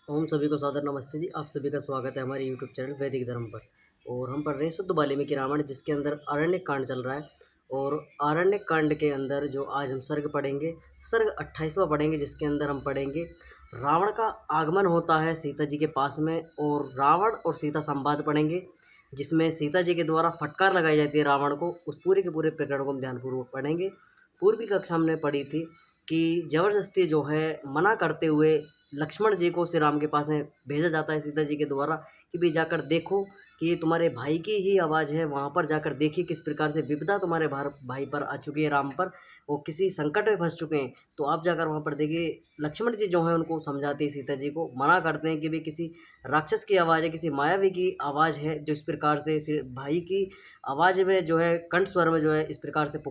ओम सभी को सादर नमस्ते जी। आप सभी का स्वागत है हमारे यूट्यूब चैनल वैदिक धर्म पर। और हम पढ़ रहे हैं शुद्ध वाल्मीकि रामायण, जिसके अंदर आरण्य कांड चल रहा है। और आरण्य कांड के अंदर जो आज हम सर्ग पढ़ेंगे, सर्ग 28वां पढ़ेंगे, जिसके अंदर हम पढ़ेंगे रावण का आगमन होता है सीता जी के पास में, और रावण और सीता संवाद पढ़ेंगे, जिसमें सीता जी के द्वारा फटकार लगाई जाती है रावण को। उस पूरे के पूरे प्रकरण को हम ध्यानपूर्वक पढ़ेंगे। पूर्व की कक्षा हमने पढ़ी थी कि जबरदस्ती जो है मना करते हुए लक्ष्मण जी को श्री राम के पास में भेजा जाता है सीता जी के द्वारा कि भाई जाकर देखो कि ये तुम्हारे भाई की ही आवाज़ है। वहाँ पर जाकर देखिए किस प्रकार से विपदा तुम्हारे भाई पर आ चुकी है, राम पर। वो किसी संकट में फंस चुके हैं। तो आप जाकर वहाँ पर देखिए, लक्ष्मण जी जो है उनको समझाते हैं, सीता जी को मना करते हैं कि भाई किसी राक्षस की आवाज़ है, किसी मायावी की आवाज़ है, जो इस प्रकार से भाई की आवाज़ में जो है कंठ स्वर में जो है इस प्रकार से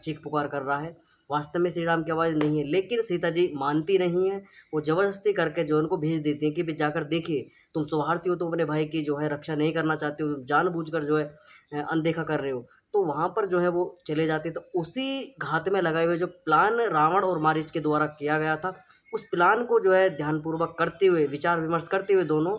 चीख पुकार कर रहा है। वास्तव में श्री राम की आवाज़ नहीं है, लेकिन सीता जी मानती नहीं है। वो ज़बरदस्ती करके जो उनको भेज देती हैं कि भाई जाकर देखिए, तुम स्वार्थी हो, तुम अपने भाई की जो है रक्षा नहीं करना चाहते हो, जानबूझकर जो है अनदेखा कर रहे हो। तो वहाँ पर जो है वो चले जाते, तो उसी घात में लगाए हुए जो प्लान रावण और मारीच के द्वारा किया गया था, उस प्लान को जो है ध्यानपूर्वक करते हुए, विचार विमर्श करते हुए, दोनों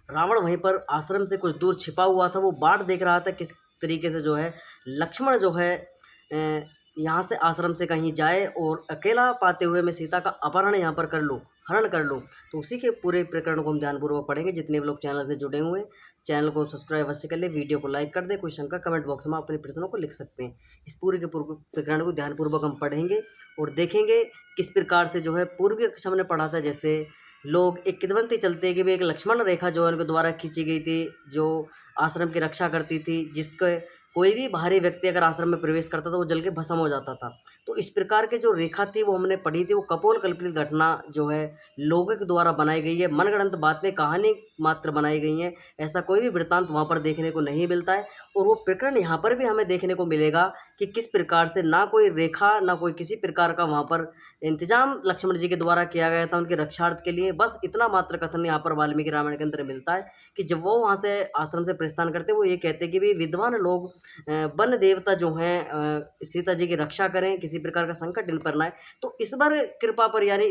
रावण वहीं पर आश्रम से कुछ दूर छिपा हुआ था। वो बाट देख रहा था किस तरीके से जो है लक्ष्मण जो है यहाँ से आश्रम से कहीं जाए और अकेला पाते हुए मैं सीता का अपहरण यहाँ पर कर लूँ, हरण कर लूँ। तो उसी के पूरे प्रकरण को हम ध्यानपूर्वक पढ़ेंगे। जितने भी लोग चैनल से जुड़े हुए हैं, चैनल को सब्सक्राइब अवश्य कर ले, वीडियो को लाइक कर दे। कोई शंका कमेंट बॉक्स में अपने प्रश्नों को लिख सकते हैं। इस पूरे के पूरे प्रकरण को ध्यानपूर्वक हम पढ़ेंगे और देखेंगे किस प्रकार से जो है पूर्व की कक्षा हमने पढ़ा था। जैसे लोग एक किदवंती चलते हैं कि भाई एक लक्ष्मण रेखा जो है उनके द्वारा खींची गई थी, जो आश्रम की रक्षा करती थी, जिसके कोई भी बाहरी व्यक्ति अगर आश्रम में प्रवेश करता था वो जल के भस्म हो जाता था। तो इस प्रकार की जो रेखा थी वो हमने पढ़ी थी। वो कपोल कल्पित घटना जो है लोगों के द्वारा बनाई गई है, मनगढ़ंत बातें, कहानी मात्र बनाई गई हैं। ऐसा कोई भी वृत्तांत वहाँ पर देखने को नहीं मिलता है। और वो प्रकरण यहाँ पर भी हमें देखने को मिलेगा कि किस प्रकार से ना कोई रेखा, ना कोई किसी प्रकार का वहाँ पर इंतजाम लक्ष्मण जी के द्वारा किया गया था उनके रक्षार्थ के लिए। बस इतना मात्र कथन यहाँ पर वाल्मीकि रामायण के अंदर मिलता है कि जब वो वहाँ से आश्रम से प्रस्थान करते हैं, वो ये कहते हैं कि भाई विद्वान लोग, वन देवता जो हैं, सीता जी की रक्षा करें, किसी प्रकार का संकट इन पर ना आए। तो ईश्वर कृपा पर, यानी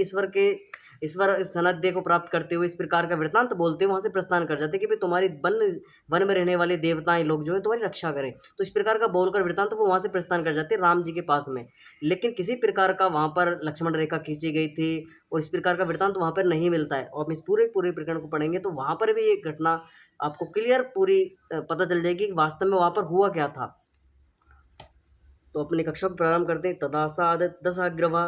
ईश्वर सनध्य को प्राप्त करते हुए इस प्रकार का वृत्तांत बोलते हुए वहाँ से प्रस्थान कर जाते कि भाई तुम्हारी वन में रहने वाले देवताएं लोग जो है तुम्हारी रक्षा करें। तो इस प्रकार का बोलकर वृत्तांत वो वहाँ से प्रस्थान कर जाते राम जी के पास में। लेकिन किसी प्रकार का वहाँ पर लक्ष्मण रेखा खींची गई थी और इस प्रकार का वृत्तांत वहाँ पर नहीं मिलता है। और हम इस पूरे पूरे प्रकरण को पढ़ेंगे तो वहाँ पर भी ये घटना आपको क्लियर पूरी पता चल जाएगी कि वास्तव में वहाँ पर हुआ क्या था। तो अपनी कक्षा को प्रारंभ करते हैं। तदासाद दशाग्रवा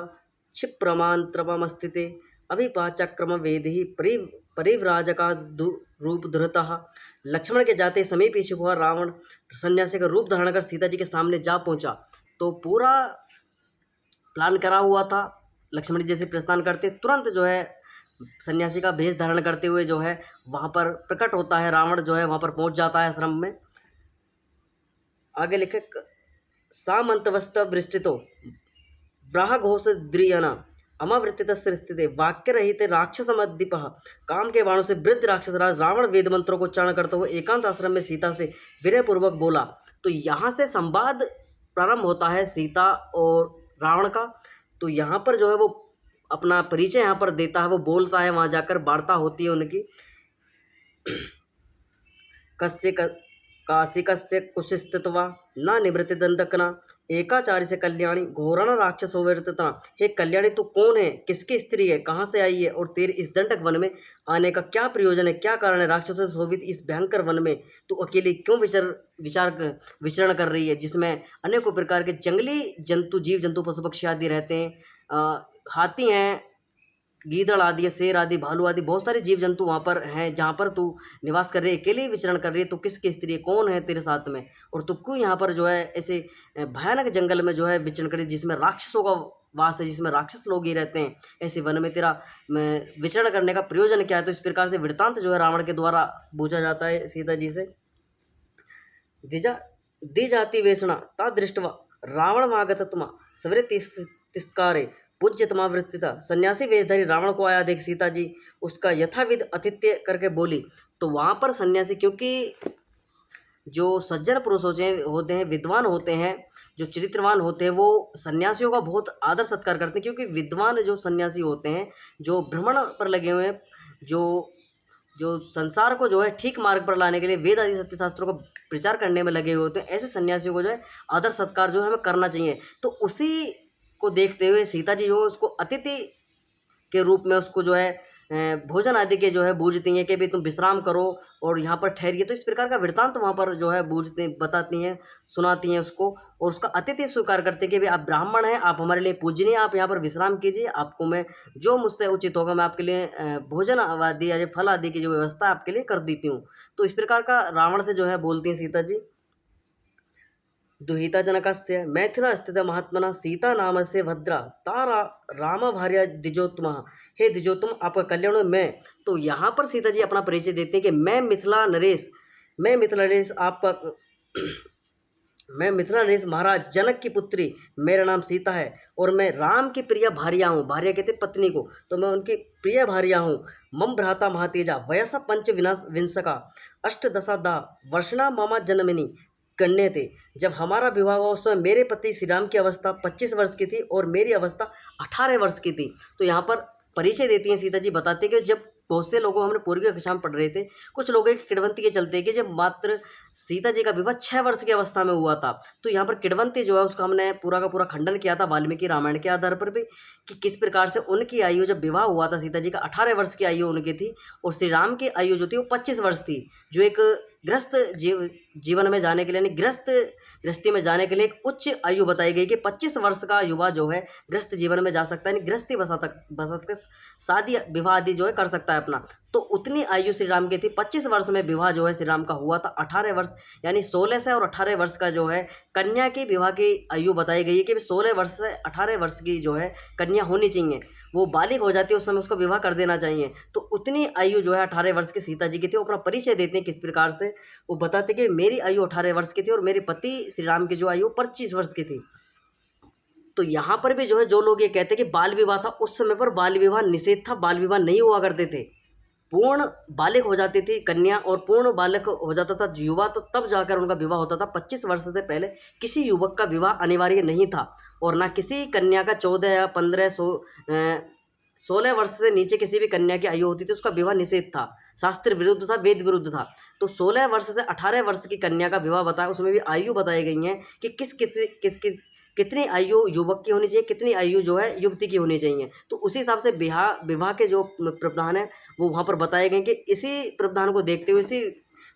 क्षिप्रमांत्रपमस्थिते अभिपाचक्रम वेदि परिव्राजका रूप धृतः। लक्ष्मण के जाते समीप ही हुआ रावण सन्यासी का रूप धारण कर सीता जी के सामने जा पहुंचा। तो पूरा प्लान करा हुआ था। लक्ष्मण जी जैसे प्रस्थान करते तुरंत जो है सन्यासी का भेष धारण करते हुए जो है वहाँ पर प्रकट होता है। रावण जो है वहाँ पर पहुँच जाता है आश्रम में। आगे लिखे, सामंतवस्तवृष्टितो ब्राह्घोषद्रियण अमावृत्तितस्थिते वाक्य रहित राक्षसमद्दीपः। काम के बाणों से वृद्ध राक्षस राज रावण वेद मंत्रों को उच्चारण करते हुए एकांत आश्रम में सीता से विनयपूर्वक बोला। तो यहाँ से संवाद प्रारंभ होता है सीता और रावण का। तो यहाँ पर जो है वो अपना परिचय यहाँ पर देता है, वो बोलता है, वहाँ जाकर वार्ता होती है उनकी। कस्य काशिकस्य कुशिस्थित्वा न निवृत्ति दंडकना एकाचार्य से कल्याणी घोरण राक्षस होता। हे कल्याणी, तू कौन है, किसकी स्त्री है, कहाँ से आई है, और तेरे इस दंडक वन में आने का क्या प्रयोजन है, क्या कारण है। राक्षसों से शोभित इस भयंकर वन में तू अकेली क्यों विचरण कर रही है, जिसमें अनेकों प्रकार के जंगली जंतु, जीव जंतु, पशु पक्षी आदि रहते हैं। हाथी हैं, गीदड़ आदि, शेर आदि, भालू आदि बहुत सारे जीव जंतु वहाँ पर हैं। जहाँ पर तू निवास कर रही है, अकेले विचरण कर रही है, तो किसकी स्त्री है, कौन है तेरे साथ में, और तू क्यों यहाँ पर जो है ऐसे भयानक जंगल में जो है विचरण कर रही है, जिसमें राक्षसों का वास है, जिसमें राक्षस लोग ही रहते हैं। ऐसे वन में तेरा विचरण करने का प्रयोजन क्या है। तो इस प्रकार से वृत्तांत जो है रावण के द्वारा पूछा जाता है सीता जी से। द्विजाति वेषणा ता दृष्टवा रावणमागतत्मा सवरे तिस्कारे पूज्यतमावृत्तिता। सन्यासी वेशधारी रावण को आया देख सीता जी उसका यथाविध आतिथ्य करके बोली। तो वहाँ पर सन्यासी, क्योंकि जो सज्जन पुरुष होते हैं, विद्वान होते हैं, जो चरित्रवान होते हैं, वो सन्यासियों का बहुत आदर सत्कार करते हैं। क्योंकि विद्वान जो सन्यासी होते हैं, जो भ्रमण पर लगे हुए हैं, जो जो संसार को जो है ठीक मार्ग पर लाने के लिए वेद आदि सत्य शास्त्रों को प्रचार करने में लगे हुए होते हैं, ऐसे सन्यासियों को जो है आदर सत्कार जो है हमें करना चाहिए। तो उसी को देखते हुए सीता जी जो है उसको अतिथि के रूप में उसको जो है भोजन आदि के जो है बूझती हैं कि भाई तुम विश्राम करो और यहाँ पर ठहरिए। तो इस प्रकार का वृत्तांत वहाँ पर जो है बूझते बताती हैं, सुनाती हैं उसको, और उसका अतिथि स्वीकार करते हैं कि भाई आप ब्राह्मण हैं, आप हमारे लिए पूजनीय, आप यहाँ पर विश्राम कीजिए, आपको मैं जो मुझसे उचित होगा मैं आपके लिए भोजन आदि या फल आदि की जो व्यवस्था आपके लिए कर देती हूँ। तो इस प्रकार का रावण से जो है बोलती हैं सीता जी। दुहिता जनकस्य मैथिला स्थित महात्मना सीता नाम से भद्रा तारा राम भार्या द्विजोत्तम। हे द्विजोत्तम आपका कल्याण हो। मैं तो यहाँ पर सीता जी अपना परिचय देते हैं कि मैं मिथिला नरेश आपका मैं मिथिला नरेश महाराज जनक की पुत्री, मेरा नाम सीता है और मैं राम की प्रिय भार्या हूँ। भार्या कहते पत्नी को, तो मैं उनकी प्रिय भार्या हूँ। मम भ्राता महातेजा वयसा पंच विनाश विंसका अष्टदशा दा वर्षणा मामा जन्मिनी कन्या थे। जब हमारा विवाह हुआ उस समय मेरे पति श्री राम की अवस्था 25 वर्ष की थी और मेरी अवस्था 18 वर्ष की थी। तो यहाँ पर परिचय देती हैं सीता जी, बताते हैं कि जब बहुत से लोगों हमने पूर्व की कक्षा में पढ़ रहे थे, कुछ लोगों की किड़वंती के चलते कि जब मात्र सीता जी का विवाह 6 वर्ष की अवस्था में हुआ था। तो यहाँ पर किड़वंती जो है उसका हमने पूरा का पूरा खंडन किया था वाल्मीकि रामायण के आधार पर भी, कि किस प्रकार से उनकी आयु जब विवाह हुआ था सीता जी का 18 वर्ष की आयु उनकी थी और श्री राम की आयु जो थी वो 25 वर्ष थी। जो एक गृहस्थ जीवन में जाने के लिए यानी गृहस्थी में जाने के लिए एक उच्च आयु बताई गई कि 25 वर्ष का युवा जो है गृहस्थ जीवन में जा सकता है, यानी गृहस्थी बसा तक शादी विवाह आदि जो है कर सकता है अपना। तो उतनी आयु श्री राम की थी। 25 वर्ष में विवाह जो है श्री राम का हुआ था। 18 वर्ष यानी 16 से और 18 वर्ष का जो है कन्या की विवाह की आयु बताई गई है कि 16 वर्ष से 18 वर्ष की जो है कन्या होनी चाहिए। वो बालिग हो जाती है उस समय उसको विवाह कर देना चाहिए। तो उतनी आयु जो है 18 वर्ष की सीता जी की थी। वो अपना परिचय देते हैं किस प्रकार से, वो बताते कि मेरी आयु 18 वर्ष की थी और मेरे पति श्री राम की जो आयु 25 वर्ष की थी। तो यहाँ पर भी जो है जो लोग ये कहते हैं कि बाल विवाह था, उस समय पर बाल विवाह निषेध था, बाल विवाह नहीं हुआ करते थे। पूर्ण बालिग हो जाती थी कन्या और पूर्ण बालक हो जाता था युवा, तो तब जाकर उनका विवाह होता था। 25 वर्ष से पहले किसी युवक का विवाह अनिवार्य नहीं था और ना किसी कन्या का 14 या 15 16 वर्ष से नीचे किसी भी कन्या की आयु होती थी उसका विवाह निषेध था, शास्त्र विरुद्ध था, वेद विरुद्ध था। तो 16 वर्ष से 18 वर्ष की कन्या का विवाह बताया, उसमें भी आयु बताई गई है कि कितनी आयु युवक की होनी चाहिए, कितनी आयु जो है युवती की होनी चाहिए। तो उसी हिसाब से विवाह के जो प्रावधान है वो वहाँ पर बताए गए कि इसी प्रावधान को देखते हुए, इसी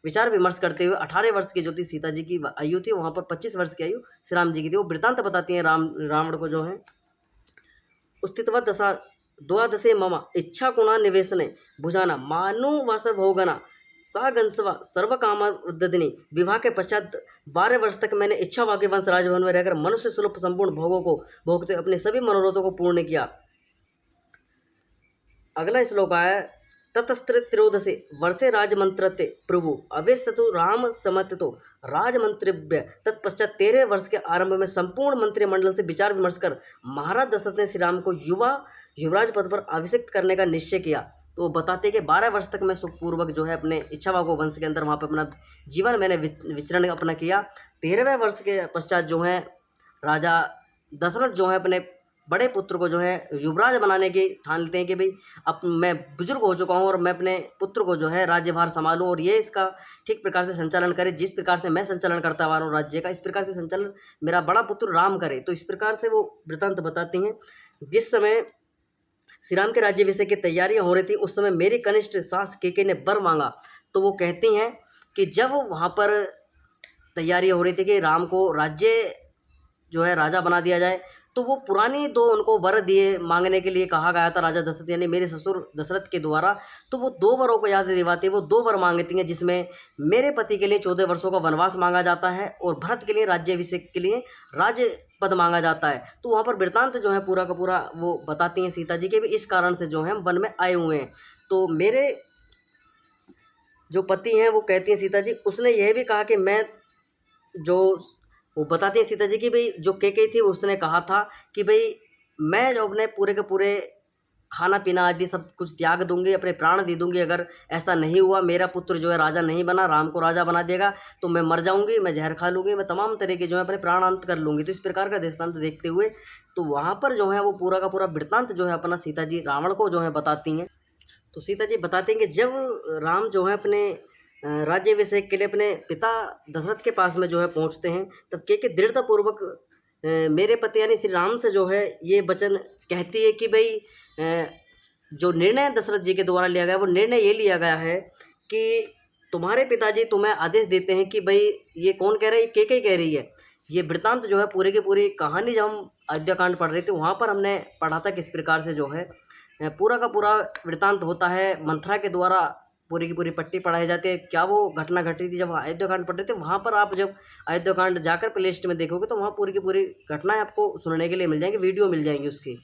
विचार विमर्श करते हुए 18 वर्ष की जो थी सीता जी की आयु थी, वहाँ पर 25 वर्ष की आयु श्री राम जी की थी। वो वृत्तांत बताती हैं रावण को जो है अस्तित्व दशा द्वादशे मम इच्छा गुणा निवेशने भुजाना मानु वास भोगना सा गंसवा सर्व काम उद्ददिनी। विवाह के पश्चात 12 वर्ष तक मैंने इच्छा भाग्य वंश राजभवन में रहकर मनुष्य सुलभ संपूर्ण भोगों को भोगते अपने सभी मनोरथों को पूर्ण किया। अगला श्लोक है ततस्त्र त्रोदशे वर्षे राजमंत्रते प्रभु अवेस्तु राम समतो राजमंत्रिभ्य। तत्पश्चात 13 वर्ष के आरंभ में संपूर्ण मंत्रिमंडल से विचार विमर्श कर महाराज दशरथ ने श्री राम को युवराज पद पर अभिषिक्त करने का निश्चय किया। तो वो बताते कि 12 वर्ष तक मैं सुखपूर्वक जो है अपने इच्छावागो वंश के अंदर वहाँ पर अपना जीवन मैंने विचरण अपना किया। 13वें वर्ष के पश्चात जो है राजा दशरथ जो है अपने बड़े पुत्र को जो है युवराज बनाने की ठान लेते हैं कि भाई अब मैं बुजुर्ग हो चुका हूँ और मैं अपने पुत्र को जो है राज्यभार संभालूं और ये इसका ठीक प्रकार से संचालन करे, जिस प्रकार से मैं संचालन करता हुआ हूँ राज्य का, इस प्रकार से संचालन मेरा बड़ा पुत्र राम करे। तो इस प्रकार से वो वृत्तांत बताती हैं। जिस समय श्री राम के राज्याभिषेक की तैयारियां हो रही थी उस समय मेरी कनिष्ठ सास केके ने वर मांगा। तो वो कहती हैं कि जब वहाँ पर तैयारियां हो रही थी कि राम को राज्य जो है राजा बना दिया जाए, तो वो पुरानी दो उनको वर दिए मांगने के लिए कहा गया था राजा दशरथ यानी मेरे ससुर दशरथ के द्वारा। तो वो 2 वरों को याद दिलाते वो 2 वर मांगती हैं, जिसमें मेरे पति के लिए 14 वर्षों का वनवास मांगा जाता है और भरत के लिए राज्याभिषेक के लिए राज्य पद मांगा जाता है। तो वहाँ पर वृत्तांत जो है पूरा का पूरा वो बताती हैं सीता जी के भी इस कारण से जो है हम वन में आए हुए हैं। तो मेरे जो पति हैं वो कहती हैं सीता जी, उसने यह भी कहा कि मैं जो वो बताती है सीता जी की भाई जो केकई थी उसने कहा था कि भाई मैं जो अपने पूरे के पूरे खाना पीना आदि सब कुछ त्याग दूंगी, अपने प्राण दे दूंगी, अगर ऐसा नहीं हुआ मेरा पुत्र जो है राजा नहीं बना, राम को राजा बना देगा तो मैं मर जाऊंगी, मैं जहर खा लूँगी, मैं तमाम तरह के जो है अपने प्राणांत कर लूँगी। तो इस प्रकार का दृष्टांत देखते हुए तो वहाँ पर जो है वो पूरा का पूरा वृत्तांत जो है अपना सीता जी रावण को जो है बताती हैं। तो सीता जी बताते हैं कि जब राम जो है अपने राज्याभिषेक के लिए अपने पिता दशरथ के पास में जो है पहुंचते हैं, तब के दृढ़तापूर्वक मेरे पति यानी श्री राम से जो है ये वचन कहती है कि भाई जो निर्णय दशरथ जी के द्वारा लिया गया वो निर्णय ये लिया गया है कि तुम्हारे पिताजी तुम्हें आदेश देते हैं कि भाई ये कौन कह रहा है, के कह रही है। ये वृत्तांत जो है पूरी की पूरी कहानी जब हम अयोध्या कांड पढ़ रहे थे वहाँ पर हमने पढ़ा था किस प्रकार से जो है पूरा का पूरा वृत्तांत होता है। मंथरा के द्वारा पूरी की पूरी पट्टी पढ़ाई जाती है, क्या वो घटना घटी थी जब अयोध्या कांड पढ़ रहे थे। वहाँ पर आप जब अयोध्या कांड जाकर प्ले लिस्ट में देखोगे तो वहाँ पूरी की पूरी घटनाएं आपको सुनने के लिए मिल जाएंगी, वीडियो मिल जाएंगी उसकी।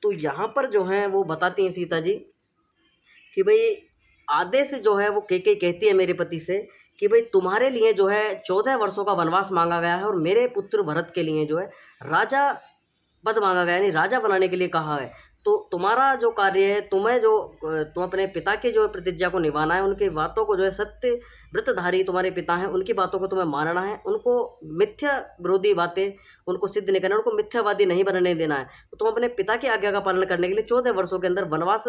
तो यहाँ पर जो है वो बताती हैं सीता जी कि भाई आदेश जो है वो के कहती है मेरे पति से कि भाई तुम्हारे लिए जो है 14 वर्षों का वनवास मांगा गया है और मेरे पुत्र भरत के लिए जो है राजा पद मांगा गया, यानी राजा बनाने के लिए कहा है। तो तुम्हारा जो कार्य है, तुम अपने पिता के जो प्रतिज्ञा को निभाना है, उनकी बातों को जो है सत्य व्रतधारी तुम्हारे पिता हैं उनकी बातों को तुम्हें मानना है, उनको मिथ्या विरोधी बातें उनको सिद्ध नहीं करना, उनको मिथ्यावादी नहीं बनने देना है। तो तुम अपने पिता की आज्ञा का पालन करने के लिए 14 वर्षों के अंदर वनवास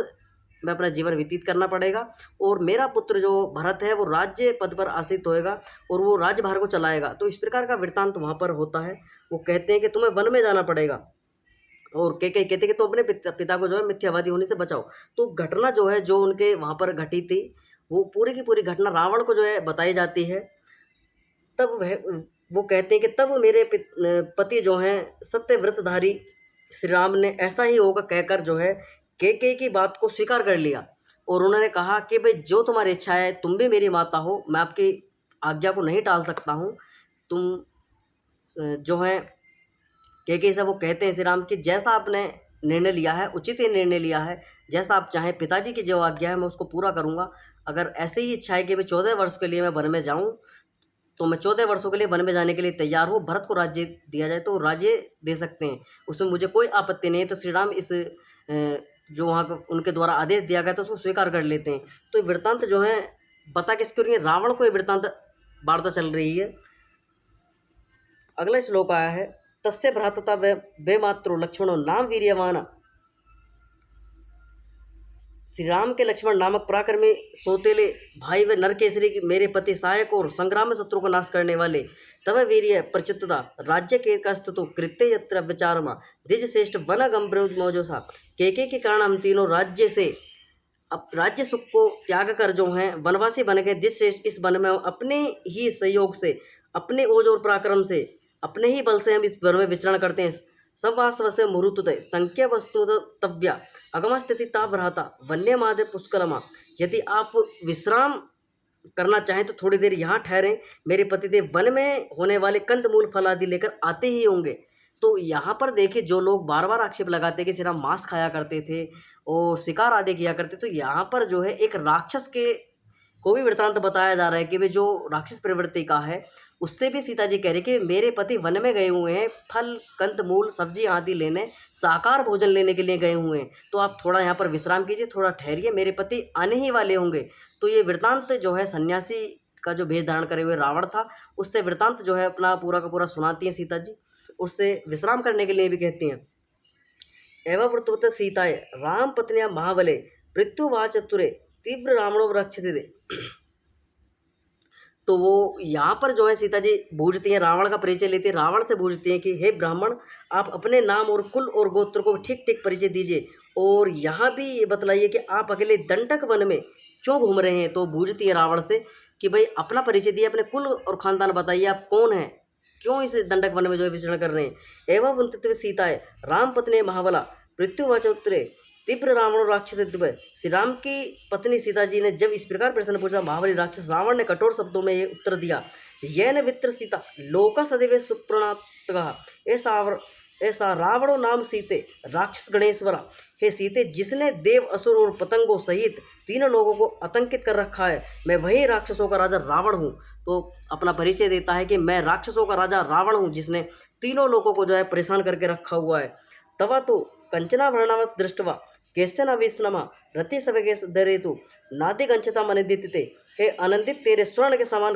में अपना जीवन व्यतीत करना पड़ेगा और मेरा पुत्र जो भरत है वो राज्य पद पर आसीत होएगा और वो राज्यभार को चलाएगा। तो इस प्रकार का वृत्तांत वहाँ पर होता है। वो कहते हैं कि तुम्हें वन में जाना पड़ेगा और कहते हैं कि तुम अपने पिता को जो है मिथ्यावादी होने से बचाओ। तो घटना जो है जो उनके वहाँ पर घटी थी वो पूरी की पूरी घटना रावण को जो है बताई जाती है। तब वो कहते हैं कि तब मेरे पति जो हैं सत्यव्रतधारी श्री राम ने ऐसा ही होगा कहकर जो है के की बात को स्वीकार कर लिया और उन्होंने कहा कि भाई जो तुम्हारी इच्छा है, तुम भी मेरी माता हो, मैं आपकी आज्ञा को नहीं टाल सकता हूँ। तुम जो है के से वो कहते हैं श्री राम कि जैसा आपने निर्णय लिया है उचित ही निर्णय लिया है, जैसा आप चाहें पिताजी की जो आज्ञा है मैं उसको पूरा करूँगा। अगर ऐसे ही इच्छा है कि भाई 14 वर्ष के लिए मैं वन में जाऊँ तो मैं 14 वर्षों के लिए वन में जाने के लिए तैयार हूँ। भरत को राज्य दिया जाए तो राज्य दे सकते हैं, उसमें मुझे कोई आपत्ति नहीं है। तो श्री राम इस जो वहाँ उनके द्वारा आदेश दिया गया तो उसको स्वीकार कर लेते हैं। तो ये वृत्तांत जो है बता किसके रही है, रावण को ये वृत्तांत वार्ता चल रही है। अगला श्लोक आया है तस्य भ्रातता वे मात्रो लक्ष्मणो नाम वीर्यवान। श्री राम के लक्ष्मण नामक पराक्रमी सौतेले भाई व नरकेसरी मेरे पति सहायक और संग्राम में शत्रु को नाश करने वाले तव वीर्य प्रच्युतता राज्य के कस्तु कृत्य यत्र विचारमा द्विज श्रेष्ठ वन गंभीर मौजोसा। के कारण हम तीनों राज्य से अब राज्य सुख को त्याग कर जो हैं वनवासी बन गए। द्विज श्रेष्ठ इस वन में अपने ही सहयोग से, अपने ओज और पराक्रम से, अपने ही बल से हम इस वन में विचरण करते हैं। सवास्व से मुहूर्तुत संख्या वस्तुतव्या अगम स्थिति ताभ्राता वन्य मादे पुष्करमा। यदि आप विश्राम करना चाहें तो थोड़ी देर यहाँ ठहरें, मेरे पतिदेव वन में होने वाले कंदमूल फल आदि लेकर आते ही होंगे। तो यहाँ पर देखिए जो लोग बार बार आक्षेप लगाते कि सिर्फ मांस खाया करते थे और शिकार आदि किया करते, तो यहाँ पर जो है एक राक्षस के को भी वृत्तांत बताया जा रहा है कि वे जो राक्षस प्रवृत्ति का है उससे भी सीता जी कह रही कि मेरे पति वन में गए हुए हैं, फल कंद मूल सब्जी आदि लेने, शाकाहार भोजन लेने के लिए गए हुए हैं। तो आप थोड़ा यहाँ पर विश्राम कीजिए, थोड़ा ठहरिए, मेरे पति आने ही वाले होंगे। तो ये वृत्तांत जो है सन्यासी का जो भेष धारण करे हुए रावण था उससे वृत्तांत जो है अपना पूरा का पूरा सुनाती हैं सीता जी, उससे विश्राम करने के लिए भी कहती हैं। एवं वृत्तवत सीताए राम पत्निया महाबले मृत्युवा चतुरे तीव्र रावणो रक्षित। तो वो यहाँ पर जो है सीता जी पूछती हैं, रावण का परिचय लेती है, रावण से पूछती हैं कि हे ब्राह्मण आप अपने नाम और कुल और गोत्र को ठीक ठीक परिचय दीजिए और यहाँ भी ये बतलाइए कि आप अकेले दंडक वन में क्यों घूम रहे हैं। तो पूछती है रावण से कि भाई अपना परिचय दिए, अपने कुल और खानदान बताइए, आप कौन हैं, क्यों इस दंडक वन में जो है विचरण कर रहे हैं। एवं वंतित्व सीताए राम पत्नी महाबला मृत्युवाचोत्तरे तीव्र रावण राक्षस। श्री राम की पत्नी सीता जी ने जब इस प्रकार प्रश्न पूछा महाबली राक्षस, रावण ने कठोर शब्दों में ये उत्तर दिया, यह न वित्र सीता लोका सदैव सुप्रणत ऐसा रावणो नाम सीते राक्षस गणेश्वरा। हे सीते, जिसने देव असुर और पतंगों सहित तीनों लोगों को आतंकित कर रखा है, मैं वही राक्षसों का राजा रावण हूँ। तो अपना परिचय देता है कि मैं राक्षसों का राजा रावण हूँ जिसने तीनों लोगों को जो है परेशान करके रखा हुआ है। तवा तो कंचना भरणावत दृष्टवा केशन अविस्नमा रति सवेगे दरेतु नादि कंचता मनिदिते। हे आनंदित, तेरे स्वर्ण के समान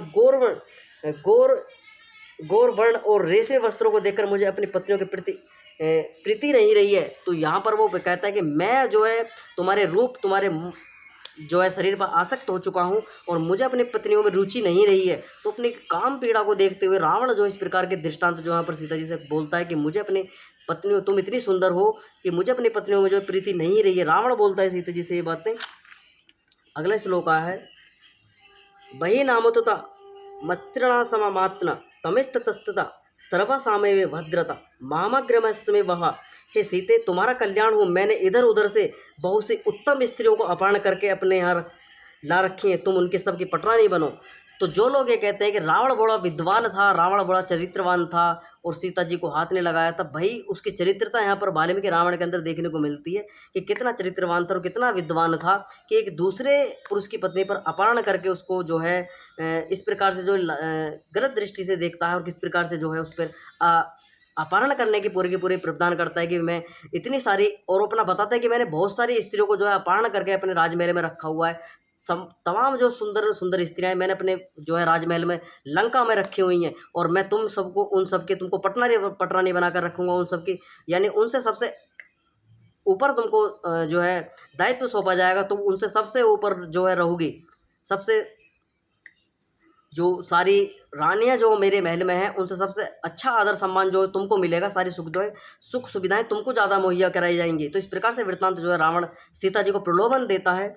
गौर वर्ण और रेशमी वस्त्रों को देखकर मुझे अपनी पत्नियों के प्रति प्रीति नहीं रही है। तो यहाँ पर वो कहता है कि मैं जो है तुम्हारे रूप, तुम्हारे जो है शरीर पर आसक्त हो चुका हूँ और मुझे अपनी पत्नियों में रुचि नहीं रही है। तो अपनी काम पीड़ा को देखते हुए रावण जो इस प्रकार के दृष्टांत जो यहाँ पर सीता जी से बोलता है कि मुझे अपनी पत्नियों, तुम इतनी सुंदर हो कि मुझे अपनी पत्नियों में जो प्रीति नहीं रही है। रावण बोलता है सीता जी से ये बातें। अगला श्लोक है, बही नामतुता मस्त्रणा समामात्न तमेस्ततस्तता सर्वसामेव भद्रता मामग्रमस्मे वह। हे सीते, तुम्हारा कल्याण हो, मैंने इधर उधर से बहुत सी उत्तम स्त्रियों को अपहरण करके अपने यहाँ ला रखी हैं, तुम उनके सबकी पटरानी बनो। तो जो लोग ये कहते हैं कि रावण बड़ा विद्वान था, रावण बड़ा चरित्रवान था और सीता जी को हाथ ने लगाया था, भाई उसकी चरित्रता यहाँ पर वाल्मीकि रावण के अंदर देखने को मिलती है कि कितना चरित्रवान था और कितना विद्वान था कि एक दूसरे पुरुष की पत्नी पर अपहरण करके उसको जो है इस प्रकार से जो गलत दृष्टि से देखता है और किस प्रकार से जो है उस पर अपहरण करने की पूरे प्रावधान करता है कि मैं इतनी सारी, और अपना बताता है कि मैंने बहुत सारी स्त्रियों को जो है अपहरण करके अपने राजमहल में रखा हुआ है। तमाम जो सुंदर सुंदर स्त्रियाँ मैंने अपने जो है राजमहल में लंका में रखी हुई हैं और मैं तुम सबको उन सबके तुमको पटरानी बनाकर रखूँगा उन सबकी, यानी उनसे सबसे ऊपर तुमको जो है दायित्व सौंपा जाएगा, तुम उनसे सबसे ऊपर जो है रहोगी। सबसे जो सारी रानियां जो मेरे महल में हैं उनसे सबसे अच्छा आदर सम्मान जो तुमको मिलेगा, सारी सुख सुविधाएं तुमको ज़्यादा मुहैया कराई जाएंगी। तो इस प्रकार से वृत्तांत जो है रावण सीता जी को प्रलोभन देता है।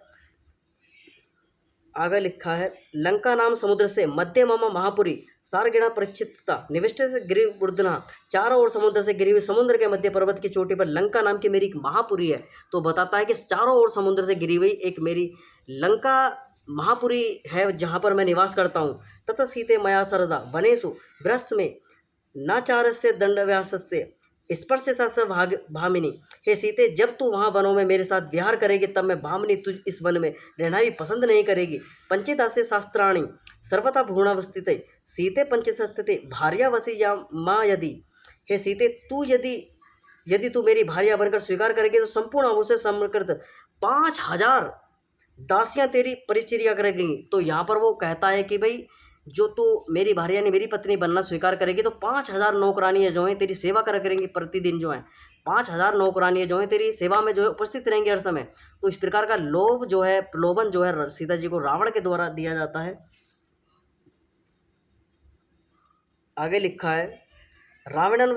आगे लिखा है, लंका नाम समुद्र से मध्य मम महापुरी सारगिणा परिचितता निविष्ट से गिरि बुर्दना। चारों ओर समुद्र से घिरी हुई, समुद्र के मध्य पर्वत की चोटी पर लंका नाम की मेरी एक महापुरी है। तो बताता है कि चारों ओर समुद्र से घिरी हुई एक मेरी लंका महापुरी है जहाँ पर मैं निवास करता हूँ। तथा सीते मया सरदा वनेषु वृक्ष में नाचारस्य दंडव्यासस्य स्पर्श से भाग भामिनी। हे सीते, जब तू वहाँ वनों में मेरे साथ विहार करेगी तब मैं भामिनी तुझ इस वन में रहना भी पसंद नहीं करेगी। पंचेदास्य शास्त्राणी सर्वथा भ्रूणावस्थित सीते पंचस्थिते भार्या वसी या माँ यदि। हे सीते, तू यदि तू मेरी भार्या बनकर स्वीकार करेगी तो संपूर्ण अवश्य समकृत 5000 दासियाँ तेरी परिचर्या करेंगी। तो यहाँ पर वो कहता है कि भाई जो तू मेरी भार्या यानी मेरी पत्नी बनना स्वीकार करेगी तो 5000 नौकरानियाँ जो हैं तेरी सेवा करेंगी प्रतिदिन, जो हैं 5000 नौकरानियाँ जो हैं तेरी सेवा में जो है उपस्थित रहेंगी हर समय। तो इस प्रकार का लोभ जो है, प्रलोभन जो है सीता जी को रावण के द्वारा दिया जाता है। आगे लिखा है, रावणन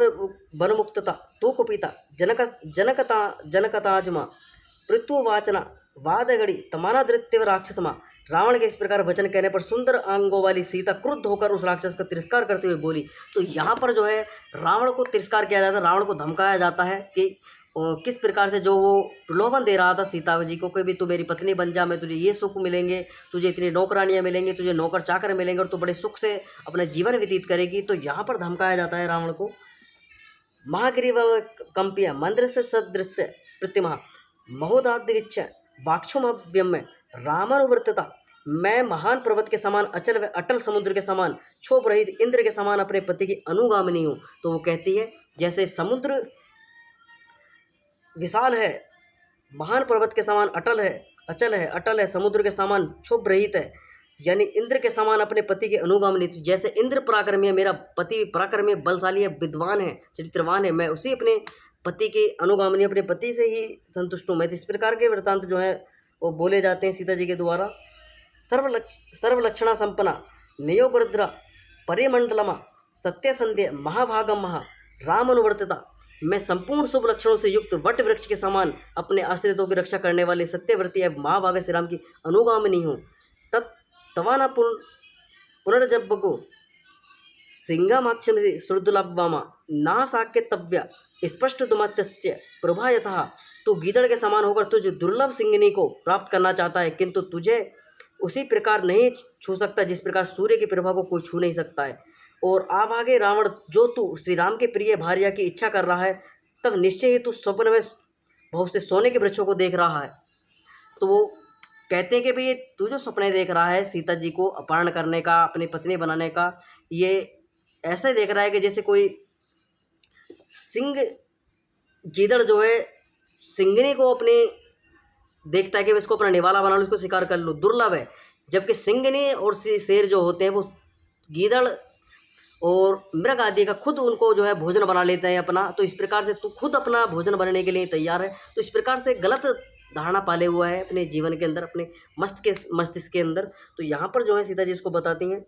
वनमुक्तता तो कुपिता जनकताजमा पृथ्ववाचना वादगड़ी तमाना दृत्य राक्षसमा। रावण के इस प्रकार वचन कहने पर सुंदर अंगों वाली सीता क्रुद्ध होकर उस राक्षस का तिरस्कार करते हुए बोली। तो यहाँ पर जो है रावण को तिरस्कार किया जाता है, रावण को धमकाया जाता है कि किस प्रकार से जो वो प्रलोभन दे रहा था सीता जी को कि भी तू मेरी पत्नी बन जा, मैं तुझे ये सुख मिलेंगे, तुझे इतनी नौकरानियाँ मिलेंगी, तुझे नौकर चाकर मिलेंगे और तू बड़े सुख से अपना जीवन व्यतीत करेगी। तो यहाँ पर धमकाया जाता है रावण को। महाग्रीव कंपिया मंद्र से सदृश्य प्रतिमा महोदादिच्छ वाक्षुमव्यम्य रामानुवर्तता। मैं महान पर्वत के समान अचल व अटल समुद्र के समान क्षोभ रहित इंद्र के समान अपने पति की अनुगामिनी हूँ। तो वो कहती है जैसे समुद्र विशाल है, महान पर्वत के समान अटल है, समुद्र के समान क्षोभ रहित है, यानी इंद्र के समान अपने पति के अनुगामिनी। तो जैसे इंद्र पराक्रमी है, मेरा पति पराक्रमी, बलशाली है, विद्वान है, चरित्रवान है, मैं उसी अपने पति के अनुगामिनी, अपने पति से ही संतुष्ट हूँ मैं। इस प्रकार के वृत्तांत जो है वो बोले जाते हैं सीता जी के द्वारा। सर्वलक्षणा संपन्ना नियोगरुद्रा परिमंडलमा सत्यसंध्य महाभागम महा रामानुवर्तिता। मैं संपूर्ण शुभ लक्षणों से युक्त वट वृक्ष के समान अपने आश्रितों की रक्षा करने वाले सत्यव्रती एवं महाभाग श्री राम की अनुगामिनी हूँ। तवाना पुनर्जब्बको सिंगामाक्षम श्रुदुलब्बामा ना साक्य तव्या स्पष्ट दुमत्यस्य प्रभा यथा। तू गीदड़ के समान होकर तुझे दुर्लभ सिंगिनी को प्राप्त करना चाहता है, किंतु तुझे उसी प्रकार नहीं छू सकता जिस प्रकार सूर्य की प्रभा को कोई छू नहीं सकता है। और आभागे रावण, जो तू श्री राम के प्रिय भार्या की इच्छा कर रहा है, तब निश्चय ही तू स्वप्न में बहुत से सोने के वृक्षों को देख रहा है। तो वो कहते हैं कि भाई तू जो सपने देख रहा है सीता जी को अपहरण करने का, अपनी पत्नी बनाने का, ये ऐसे देख रहा है कि जैसे कोई सिंह गीदड़ जो है सिंगनी को अपनी देखता है कि इसको अपना निवाला बना लो, इसको शिकार कर लो, दुर्लभ है। जबकि सिंगनी और शेर जो होते हैं वो गीदड़ और मृग आदि का खुद उनको जो है भोजन बना लेते हैं अपना। तो इस प्रकार से तू खुद अपना भोजन बनने के लिए तैयार है। तो इस प्रकार से गलत धारणा पाले हुआ है अपने जीवन के अंदर, अपने मस्तिष्क के अंदर। तो यहाँ पर जो है सीता जी इसको बताती हैं,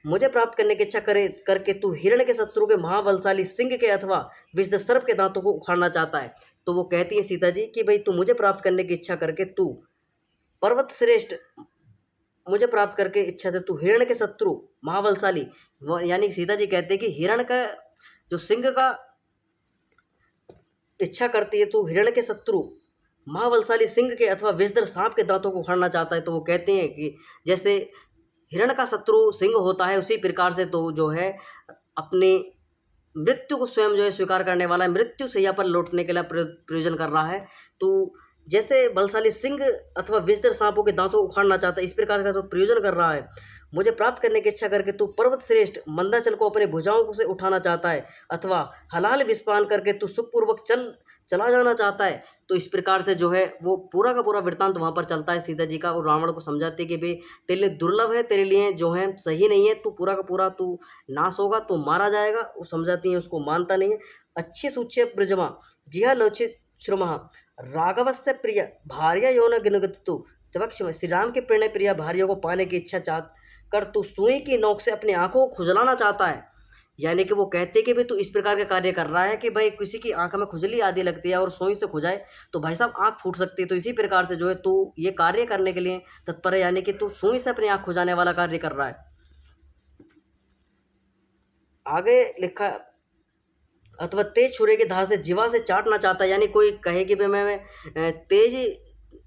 मुझे प्राप्त करने की इच्छा करके तू हिरण के शत्रु के महाबलशाली सिंह के अथवा विषध सर्प के दांतों को उखाड़ना चाहता है। तो वो कहती है सीता जी कि भाई तू मुझे प्राप्त करने की इच्छा करके तू पर्वत श्रेष्ठ, मुझे प्राप्त करके इच्छा से तू हिरण के शत्रु महाबलशाली, यानी सीता जी कहते हैं कि हिरण का जो सिंह का इच्छा करती है, तू हिरण के शत्रु महाबलशाली सिंह के अथवा विषधर सांप के दांतों को उखाड़ना चाहता है। तो वो कहते हैं कि जैसे हिरण का शत्रु सिंह होता है, उसी प्रकार से तो जो है अपनी मृत्यु को स्वयं जो है स्वीकार करने वाला है, मृत्यु सैया पर लौटने के लिए प्रयोजन कर रहा है। तो जैसे बलशाली सिंह अथवा विषधर सांपों के दांतों को उखाड़ना चाहता है, इस प्रकार का जो प्रयोजन कर रहा है। मुझे प्राप्त करने की इच्छा करके तू पर्वत श्रेष्ठ मंदाचल को अपने भुजाओं से उठाना चाहता है, अथवा हलाल विषपान करके तू सुखपूर्वक चला जाना चाहता है। तो इस प्रकार से जो है वो पूरा का पूरा वृत्तांत वहाँ पर चलता है सीता जी का। वो रावण को समझाते हैं कि भाई तेरे लिए दुर्लभ है, तेरे लिए जो है सही नहीं है, तू पूरा का पूरा तू नाश होगा, तू मारा जाएगा। वो समझाती हैं, उसको मानता नहीं है। अच्छी सूच्य ब्रजमा जिहा लोचित श्रमः राघवस्य प्रिय भार्या यौन गिनगत तू जबक्ष में, श्री राम के प्रणय प्रिय भार्या को पाने की इच्छा चाह कर तू सुई की नोक से अपनी आंखों को खुजलाना चाहता है। यानी कि वो कहते हैं कि भाई तू इस प्रकार के कार्य कर रहा है कि भाई किसी की आंख में खुजली आदि लगती है और सुई से खुजाए तो भाई साहब आंख फूट सकती है। तो इसी प्रकार से जो है तू ये कार्य करने के लिए तत्पर है, यानी कि तू सुई से अपनी आंख खुजाने वाला कार्य कर रहा है। आगे लिखा, अथवा तेज छुरे की धार से जीवा से चाटना चाहता है। यानी कोई कहे कि भाई मैं तेज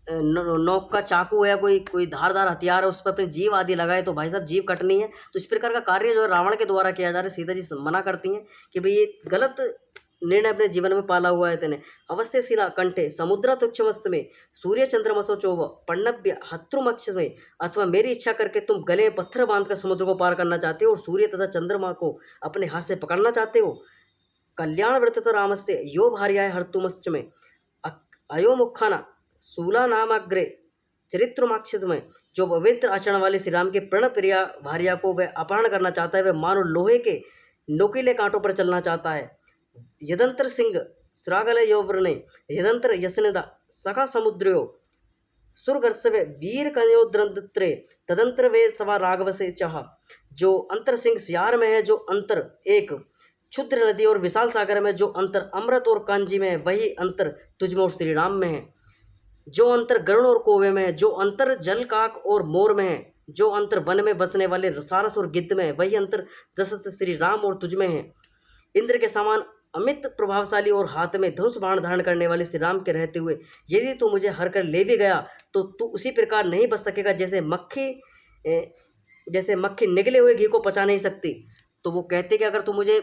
नोक का चाकू है, कोई धारदार हथियार है, उस पर अपनी जीव आदि लगाए तो भाई साहब जीव कटनी है। तो इस प्रकार का कार्य जो है रावण के द्वारा किया जा रहा है। सीता जी मना करती हैं कि भाई ये गलत निर्णय अपने जीवन में पाला हुआ है तेने। अवश्य शिला कंठे समुद्र तुक्षमस्य में सूर्य चंद्रमसो चौव पण्डव्य हत्रुमक्ष में, अथवा मेरी इच्छा करके तुम गले में पत्थर बांधकर समुद्र को पार करना चाहते हो और सूर्य तथा चंद्रमा को अपने हाथ से पकड़ना चाहते हो। कल्याण व्रत रामस्य यो भार्याय हर्तुमश्च में अयो मुखाना सूला नामाग्रे चरित्रमाक्षस में, जो पवित्र आचरण वाले श्री राम के प्रण प्रिया भार्या को वह अपहरण करना चाहता है, वह मानो लोहे के नोकीले कांटों पर चलना चाहता है। यदंतर सिंह श्रागल योव्रने यदंतर यशनिदा सखा समुद्रयो सुरगर्सवे वीर कन्योद्रंत्रे तदंतर वे सवा राघव से चाह। जो अंतर सिंह सियार में है, जो अंतर एक क्षुद्र नदी और विशाल सागर में, जो अंतर अमृत और कांजी में है, वही अंतर तुझमें और श्री राम में है। जो अंतर गरुण और कोवे में है, जो अंतर जल काक और मोर में है, जो अंतर वन में बसने वाले सारस और गिद्ध में है, वही अंतर जसत श्री राम और तुझ में है। इंद्र के समान अमित प्रभावशाली और हाथ में धनुष बाण धारण करने वाले श्री राम के रहते हुए यदि तू मुझे हर कर ले भी गया तो तू उसी प्रकार नहीं बच सकेगा जैसे मक्खी निगले हुए घी को पचा नहीं सकती। तो वो कहते कि अगर तू मुझे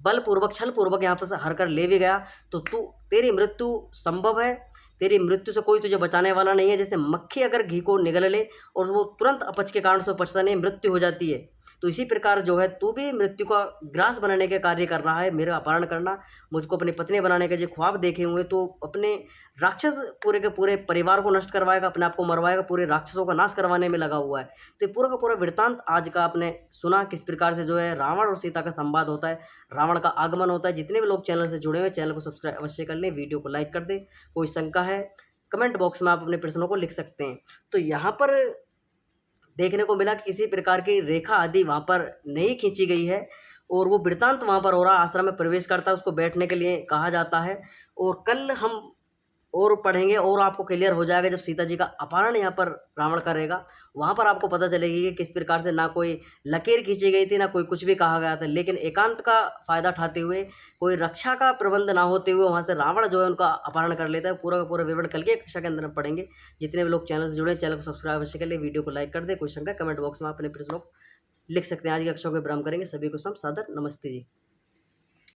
बलपूर्वक छलपूर्वक यहाँ पर से हर कर ले भी गया तो तेरी मृत्यु संभव है, तेरी मृत्यु से कोई तुझे बचाने वाला नहीं है। जैसे मक्खी अगर घी को निगल ले और वो तुरंत अपच के कारण से पचता नहीं, मृत्यु हो जाती है। तो इसी प्रकार जो है तू भी मृत्यु का ग्रास बनाने के कार्य कर रहा है, मेरा अपहरण करना, मुझको अपनी पत्नी बनाने के जो ख्वाब देखे हुए, तो अपने राक्षस पूरे के पूरे परिवार को नष्ट करवाएगा, अपने आप को मरवाएगा, पूरे राक्षसों का नाश करवाने में लगा हुआ है। तो ये पूरा का पूरा वृत्तांत आज का आपने सुना, किस प्रकार से जो है रावण और सीता का संवाद होता है, रावण का आगमन होता है। जितने भी लोग चैनल से जुड़े हुए चैनल को सब्सक्राइब अवश्य कर लें, वीडियो को लाइक कर दें। कोई शंका है कमेंट बॉक्स में आप अपने प्रश्नों को लिख सकते हैं। तो यहाँ पर देखने को मिला कि किसी प्रकार की रेखा आदि वहाँ पर नहीं खींची गई है और वो वृत्तांत वहाँ पर हो रहा, आश्रम में प्रवेश करता है, उसको बैठने के लिए कहा जाता है। और कल हम और पढ़ेंगे और आपको क्लियर हो जाएगा जब सीता जी का अपहरण यहाँ पर रावण करेगा, वहाँ पर आपको पता चलेगी कि किस प्रकार से ना कोई लकीर खींची गई थी, ना कोई कुछ भी कहा गया था, लेकिन एकांत का फ़ायदा उठाते हुए, कोई रक्षा का प्रबंध ना होते हुए वहाँ से रावण जो है उनका अपहरण कर लेता है। पूरा का पूरा विवरण कल के कक्षा के अंदर पढ़ेंगे। जितने भी लोग चैनल से जुड़े चैनल को सब्सक्राइब अवश्य कर ले, वीडियो को लाइक कर दे। कोई शंका कमेंट बॉक्स में अपने प्रश्नों लिख सकते हैं। आज की कक्षा को विराम करेंगे। सभी को सादर नमस्ते जी।